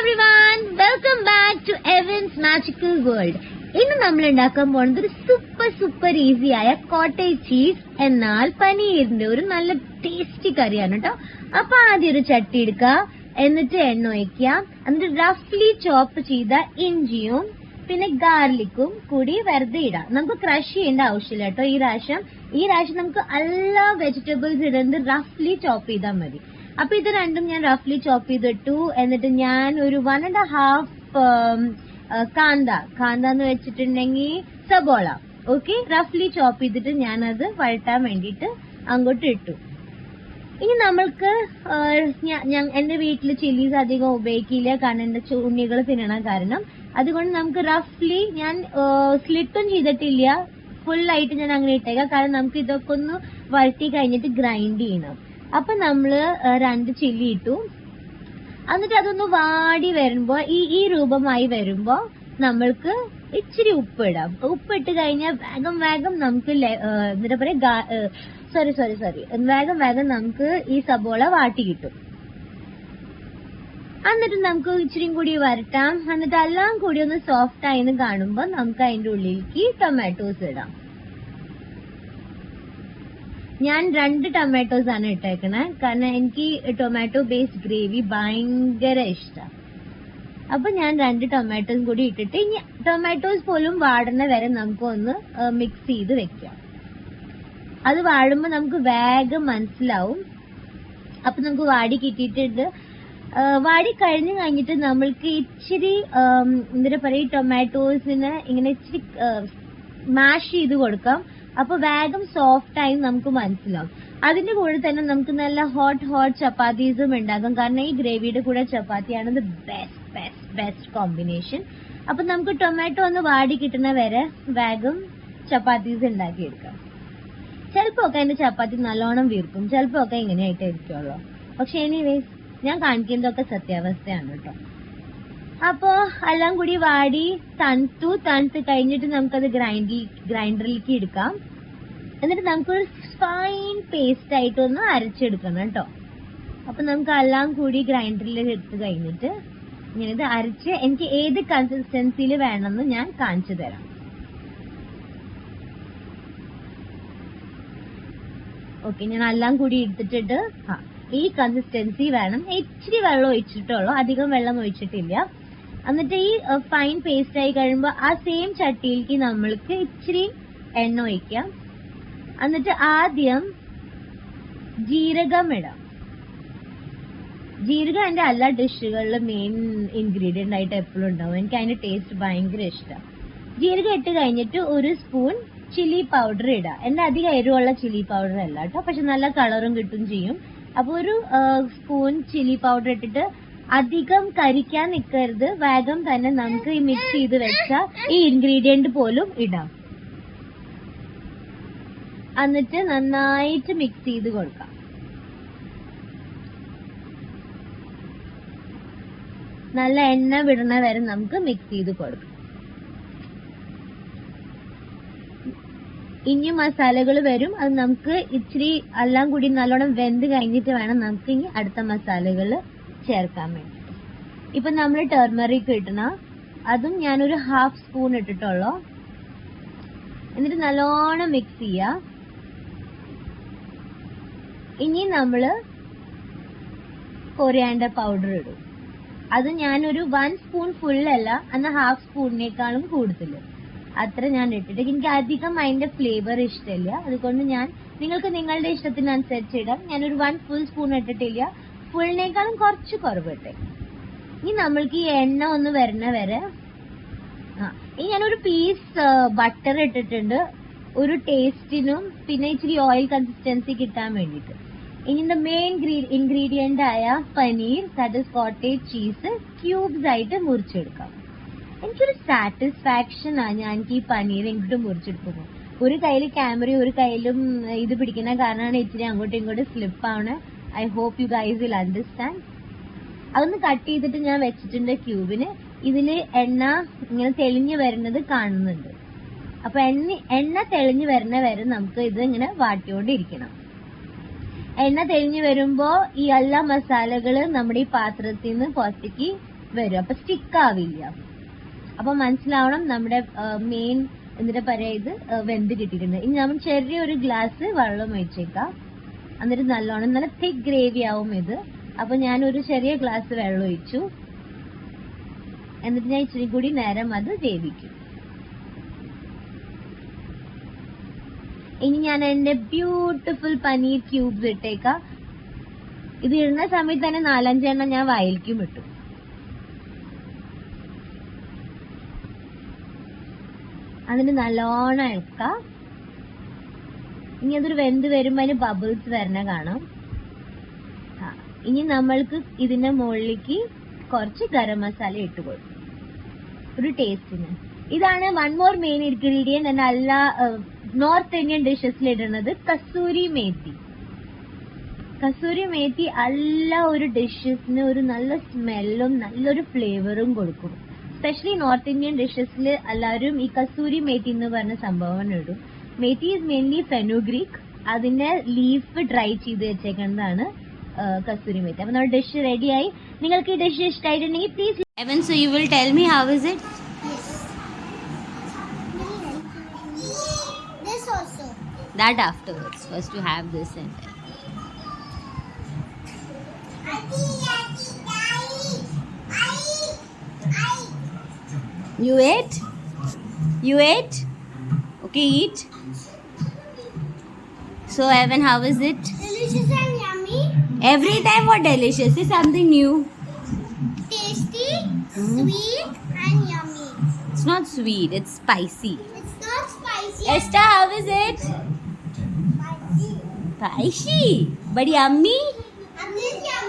everyone, welcome back to Evan's Magical World. ഇന്ന് നമ്മൾ ഉണ്ടാക്കാൻ പോകുന്നത് ഒരു സൂപ്പർ ഈസി ആയ കോട്ടേജ് ചീസ് എന്നാൽ പനീറിന്റെ ഒരു നല്ല ടേസ്റ്റി കറിയാണ് കേട്ടോ. അപ്പൊ ആദ്യം ഒരു ചട്ടി എടുക്കുക, എന്നിട്ട് എണ്ണ ഒഴിക്കുക, എന്നിട്ട് റഫ്ലി ചോപ്പ് ചെയ്ത ഇഞ്ചിയും പിന്നെ ഗാർലിക്കും കൂടി വെറുതെ ഇടാം. നമുക്ക് ക്രഷ് ചെയ്യേണ്ട ആവശ്യമില്ല കേട്ടോ. ഈ പ്രാവശ്യം നമുക്ക് എല്ലാ വെജിറ്റബിൾസ് ഇടുന്നത് റഫ്ലി ചോപ്പ് ചെയ്താൽ മതി. അപ്പൊ ഇത് രണ്ടും ഞാൻ റഫ്ലി ചോപ്പ് ചെയ്തിട്ടു. എന്നിട്ട് ഞാൻ ഒരു 1.5 കാന്ത എന്ന് വെച്ചിട്ടുണ്ടെങ്കിൽ സബോള, ഓക്കെ, റഫ്ലി ചോപ്പ് ചെയ്തിട്ട് ഞാൻ അത് വഴട്ടാൻ വേണ്ടിട്ട് അങ്ങോട്ട് ഇട്ടു. ഇനി നമ്മൾക്ക് എന്റെ വീട്ടിൽ ചില്ലീസ് അധികം ഉപയോഗിക്കില്ല, കാരണം എന്റെ ഉണ്ണികൾ തിന്നണ കാരണം. അതുകൊണ്ട് നമുക്ക് റഫ്ലി ഞാൻ സ്ലിറ്റും ചെയ്തിട്ടില്ല, ഫുൾ ആയിട്ട് ഞാൻ അങ്ങനെ ഇട്ടേക്കാം. കാരണം നമുക്ക് ഇതൊക്കെ ഒന്ന് വഴട്ടി കഴിഞ്ഞിട്ട് ഗ്രൈൻഡ് ചെയ്യണം. അപ്പൊ നമ്മള് 2 ചില്ലി ഇട്ടു. എന്നിട്ട് അതൊന്ന് വാടി വരുമ്പോ ഈ രൂപമായി വരുമ്പോ നമ്മൾക്ക് ഇച്ചിരി ഉപ്പിടാം. ഉപ്പിട്ട് കഴിഞ്ഞാൽ വേഗം നമുക്ക് എന്താ പറയാ വേഗം നമുക്ക് ഈ സബോള വാട്ടി കിട്ടും. എന്നിട്ട് നമുക്ക് ഇച്ചിരി കൂടി വരട്ടാം. എന്നിട്ട് എല്ലാം കൂടി ഒന്ന് സോഫ്റ്റ് ആയിന്ന് കാണുമ്പോ നമുക്ക് അതിന്റെ ഉള്ളിലേക്ക് ടൊമാറ്റോസ് ഇടാം. ഞാൻ 2 ടൊമാറ്റോസ് ആണ് ഇട്ടേക്കണേ, കാരണം എനിക്ക് ടൊമാറ്റോ ബേസ്ഡ് ഗ്രേവി ഭയങ്കര ഇഷ്ടം. അപ്പൊ ഞാൻ 2 ടൊമാറ്റോസ് കൂടി ഇട്ടിട്ട് ഇനി ടൊമാറ്റോസ് പോലും വാടുന്ന വരെ നമുക്ക് ഒന്ന് മിക്സ് ചെയ്ത് വെക്കാം. അത് വാടുമ്പോ നമുക്ക് വേഗം മനസ്സിലാവും. അപ്പൊ നമുക്ക് വാടി കിട്ടിയിട്ടുണ്ട്. വാടി കഴിഞ്ഞിട്ട് നമ്മൾക്ക് ഇച്ചിരി എന്താ പറയാ ടൊമാറ്റോസിന് ഇങ്ങനെ ഇച്ചിരി മാഷ് ചെയ്ത് കൊടുക്കാം. അപ്പൊ വേഗം സോഫ്റ്റ് ആയി നമുക്ക് മനസ്സിലാവും. അതിന്റെ കൂടെ തന്നെ നമുക്ക് നല്ല ഹോട്ട് ചപ്പാത്തീസും ഉണ്ടാക്കാം, കാരണം ഈ ഗ്രേവിയുടെ കൂടെ ചപ്പാത്തിയാണ് ദ ബെസ്റ്റ് കോമ്പിനേഷൻ. അപ്പൊ നമുക്ക് ടൊമാറ്റോ ഒന്ന് വാടി കിട്ടുന്ന വരെ വേഗം ചപ്പാത്തീസ് ഉണ്ടാക്കിയെടുക്കാം. ചിലപ്പോ ഒക്കെ അതിന്റെ ചപ്പാത്തി നല്ലോണം വീർക്കും, ചിലപ്പോ ഒക്കെ ഇങ്ങനെയായിട്ടേ ഇരിക്കുള്ളൂ. പക്ഷെ എനിവേസ് ഞാൻ കാണിക്കുന്നതൊക്കെ സത്യാവസ്ഥയാണ് കേട്ടോ. അപ്പോ എല്ലാം കൂടി വാടി തണുത്ത് കഴിഞ്ഞിട്ട് നമുക്കത് ഗ്രൈൻഡറിലേക്ക് എടുക്കാം. എന്നിട്ട് നമുക്കൊരു ഫൈൻ പേസ്റ്റ് ആയിട്ടൊന്ന് അരച്ചെടുക്കണം കേട്ടോ. അപ്പൊ നമുക്ക് എല്ലാം കൂടി ഗ്രൈൻഡറിൽ എടുത്ത് കഴിഞ്ഞിട്ട് ഇങ്ങനെ ഇത് അരച്ച് എനിക്ക് ഏത് കൺസിസ്റ്റൻസിയിൽ വേണമെന്ന് ഞാൻ കാണിച്ചു തരാം. ഓക്കെ, ഞാൻ എല്ലാം കൂടി എടുത്തിട്ട് ഈ കൺസിസ്റ്റൻസി വേണം. ഇച്ചിരി വെള്ളം ഒഴിച്ചിട്ടുള്ളൂ, അധികം വെള്ളം ഒഴിച്ചിട്ടില്ല. എന്നിട്ട് ഈ ഫൈൻ പേസ്റ്റ് ആയി കഴിയുമ്പോ ആ സെയിം ചട്ടിയിലേക്ക് നമ്മൾക്ക് ഇച്ചിരി എണ്ണ ഒഴിക്കാം. എന്നിട്ട് ആദ്യം ജീരകം ഇടാം. ജീരകം എന്റെ എല്ലാ ഡിഷുകളിലും മെയിൻ ഇൻഗ്രീഡിയന്റ് ആയിട്ട് എപ്പോഴും ഉണ്ടാവും. എനിക്ക് അതിന്റെ ടേസ്റ്റ് ഭയങ്കര ഇഷ്ടം. ജീരകം ഇട്ട് കഴിഞ്ഞിട്ട് 1 സ്പൂൺ ചില്ലി പൗഡർ ഇടാം. എന്റെ അധികം എരിവുള്ള ചില്ലി പൗഡർ അല്ല കേട്ടോ, പക്ഷെ നല്ല കളറും കിട്ടും ചെയ്യും. അപ്പൊ 1 സ്പൂൺ ചില്ലി പൗഡർ ഇട്ടിട്ട് അധികം കരിക്കാൻ നിൽക്കരുത്, വേഗം തന്നെ നമുക്ക് ഈ മിക്സ് ചെയ്ത് വെച്ച ഈ ഇൻഗ്രീഡിയന്റ് പോലും ഇടാം. എന്നിട്ട് നന്നായിട്ട് മിക്സ് ചെയ്ത് കൊടുക്കാം. നല്ല എണ്ണ വിടണ വരെ നമുക്ക് മിക്സ് ചെയ്ത് കൊടുക്കാം. ഇനി മസാലകൾ വരും, അത് നമുക്ക് ഇച്ചിരി എല്ലാം കൂടി നല്ലോണം വെന്ത് കഴിഞ്ഞിട്ട് വേണം നമുക്ക് ഇനി അടുത്ത മസാലകൾ ചേർക്കാൻ വേണ്ടി. ഇപ്പൊ നമ്മൾ ടർമറിക് ഇടണം, അതും ഞാനൊരു 1/2 സ്പൂൺ ഇട്ടിട്ടുള്ളൂ. എന്നിട്ട് നല്ലോണം മിക്സ് ചെയ്യാ. ഇനി നമ്മള് കൊറിയാൻഡർ പൗഡർ ഇടും. അത് ഞാനൊരു 1 സ്പൂൺ ഫുള്ളല്ല, എന്നാൽ 1/2 സ്പൂണിനേക്കാളും കൂടുതൽ അത്ര ഞാൻ ഇട്ടിട്ട്. എനിക്ക് അധികം അതിന്റെ ഫ്ലേവർ ഇഷ്ടമില്ല, അതുകൊണ്ട് നിങ്ങൾക്ക് നിങ്ങളുടെ ഇഷ്ടത്തിനനുസരിച്ച് ഇടാം. ഞാനൊരു 1 ഫുൾ സ്പൂൺ ഇട്ടിട്ടില്ല, ഫുള്ളിനേക്കാളും കുറച്ച് കുറവിട്ടെ. ഇനി നമ്മൾക്ക് ഈ എണ്ണ ഒന്ന് വരണ വരെ ഇനി ഞാനൊരു പീസ് ബട്ടർ ഇട്ടിട്ടുണ്ട്, ഒരു ടേസ്റ്റിനും പിന്നെ ഇച്ചിരി ഓയിൽ കൺസിസ്റ്റൻസി കിട്ടാൻ വേണ്ടിട്ട്. ഇനി മെയിൻ ഇൻഗ്രീഡിയന്റ് ആയ paneer, that is cottage cheese, cubes ആയിട്ട് മുറിച്ചെടുക്കാം. എനിക്കൊരു സാറ്റിസ്ഫാക്ഷൻ ആണ് എനിക്ക് ഈ പനീർ ഇങ്ങോട്ട് മുറിച്ചെടുക്കുമ്പോൾ. ഒരു കയ്യിൽ ക്യാമറയും ഒരു കയ്യിലും ഇത് പിടിക്കുന്ന കാരണമാണ് ഇച്ചിരി അങ്ങോട്ടും ഇങ്ങോട്ടും സ്ലിപ്പ് ആവണേ. I hope you guys will understand. അതൊന്ന് കട്ട് ചെയ്തിട്ട് ഞാൻ വെച്ചിട്ടുണ്ട് ക്യൂബിന്. ഇതില് എണ്ണ ഇങ്ങനെ തെളിഞ്ഞു വരുന്നത് കാണുന്നുണ്ട്. അപ്പൊ എണ്ണ തെളിഞ്ഞു വരുന്ന വരെ നമുക്ക് ഇത് ഇങ്ങനെ വാട്ടിക്കൊണ്ടിരിക്കണം. എണ്ണ തെളിഞ്ഞു വരുമ്പോ ഈ എല്ലാ മസാലകള് നമ്മുടെ ഈ പാത്രത്തിൽ നിന്ന് പുറത്തേക്ക് വരും, അപ്പൊ സ്റ്റിക്ക് ആവില്ല. അപ്പൊ മനസ്സിലാവണം നമ്മുടെ മെയിൻ എന്നിട്ട് പറയാ ഇത് വെന്ത് കിട്ടിയിട്ടുണ്ട്. ഇനി നമ്മൾ ചെറിയൊരു ഗ്ലാസ് വെള്ളം ഒഴിച്ചേക്കാം, എന്നിട്ട് നല്ലോണം നല്ല തിക്ക് ഗ്രേവി ആവും ഇത്. അപ്പൊ ഞാൻ ഒരു ചെറിയ ഗ്ലാസ് വെള്ളം ഒഴിച്ചു, എന്നിട്ട് ഞാൻ ഇച്ചിരി കൂടി നേരം അത് വേവിക്കും. ഇനി ഞാൻ എന്റെ ബ്യൂട്ടിഫുൾ പനീർ ക്യൂബ്സ് ഇട്ടേക്കാം. ഇത് ഇടുന്ന സമയത്ത് തന്നെ 4-5 എണ്ണം ഞാൻ വയലിക്കും ഇട്ടു. അതിന് നല്ലോണം ഇളക്കാം. ഇനി അതൊരു വെന്ത് വരുമ്പോ അതിന് ബബിൾസ് വരണ കാണാം. ഇനി നമ്മൾക്ക് ഇതിന്റെ മുകളിലേക്ക് കുറച്ച് ഗരം മസാല ഇട്ട് കൊടുക്കും ഒരു ടേസ്റ്റിന്. ഇതാണ് വൺ മോർ മെയിൻ ഇൻഗ്രീഡിയന്റ് എന്റെ എല്ലാ നോർത്ത് ഇന്ത്യൻ ഡിഷസിൽ ഇടുന്നത്, കസൂരി മേത്തി. കസൂരി മേത്തി എല്ലാ ഒരു ഡിഷസിന് ഒരു നല്ല സ്മെല്ലും നല്ലൊരു ഫ്ലേവറും കൊടുക്കും. സ്പെഷ്യലി നോർത്ത് ഇന്ത്യൻ ഡിഷസിൽ എല്ലാവരും ഈ കസൂരി മേത്തി എന്ന് പറഞ്ഞ സംഭവം ഇടും. മേത്തി ഈസ് മെയിൻലി ഫെനുഗ്രീക്ക്, അതിന്റെ ലീഫ് ഡ്രൈ ചെയ്ത് വെച്ചേക്കുന്നതാണ് കസൂരി മേത്തി. അപ്പൊ നമ്മുടെ ഡിഷ് റെഡിയായി. നിങ്ങൾക്ക് ഈ ഡിഷ് ഇഷ്ടമായിട്ടുണ്ടെങ്കിൽ please Evan, so you will tell me how is it? This also. That afterwards. First you have this and then. You ate? You ate? Okay, eat. So Evan, how is it? Delicious and yummy. Every time what delicious is something new. Tasty, sweet and yummy. It's not sweet, it's spicy. It's not spicy. Esther, how is it? Spicy. Spicy, but yummy. And this